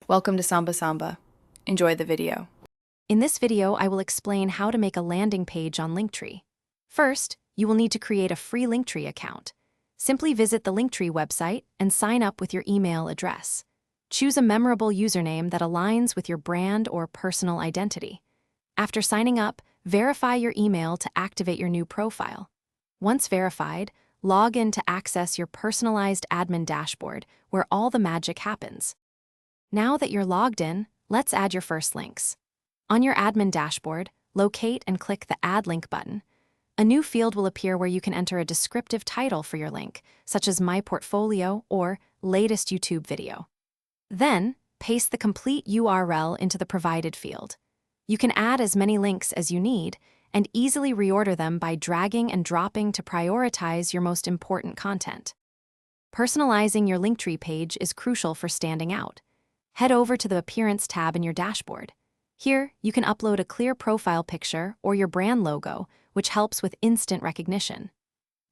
Welcome to Samba Samba. Enjoy the video. In this video, I will explain how to make a landing page on Linktree. First, you will need to create a free Linktree account. Simply visit the Linktree website and sign up with your email address. Choose a memorable username that aligns with your brand or personal identity. After signing up, verify your email to activate your new profile. Once verified, log in to access your personalized admin dashboard where all the magic happens. Now that you're logged in, let's add your first links. On your admin dashboard, locate and click the Add Link button. A new field will appear where you can enter a descriptive title for your link, such as My Portfolio or Latest YouTube Video. Then, paste the complete URL into the provided field. You can add as many links as you need and easily reorder them by dragging and dropping to prioritize your most important content. Personalizing your Linktree page is crucial for standing out. Head over to the Appearance tab in your dashboard. Here, you can upload a clear profile picture or your brand logo, which helps with instant recognition.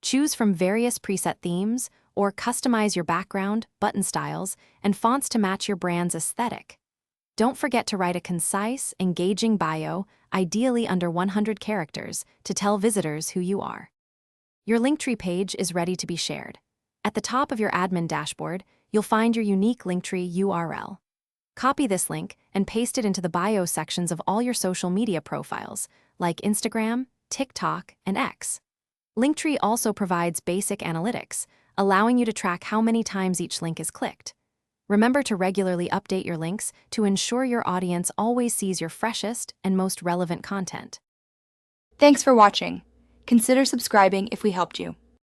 Choose from various preset themes or customize your background, button styles, and fonts to match your brand's aesthetic. Don't forget to write a concise, engaging bio, ideally under 100 characters, to tell visitors who you are. Your Linktree page is ready to be shared. At the top of your admin dashboard, you'll find your unique Linktree URL. Copy this link and paste it into the bio sections of all your social media profiles, like Instagram, TikTok, and X. Linktree also provides basic analytics, allowing you to track how many times each link is clicked. Remember to regularly update your links to ensure your audience always sees your freshest and most relevant content. Thanks for watching. Consider subscribing if we helped you.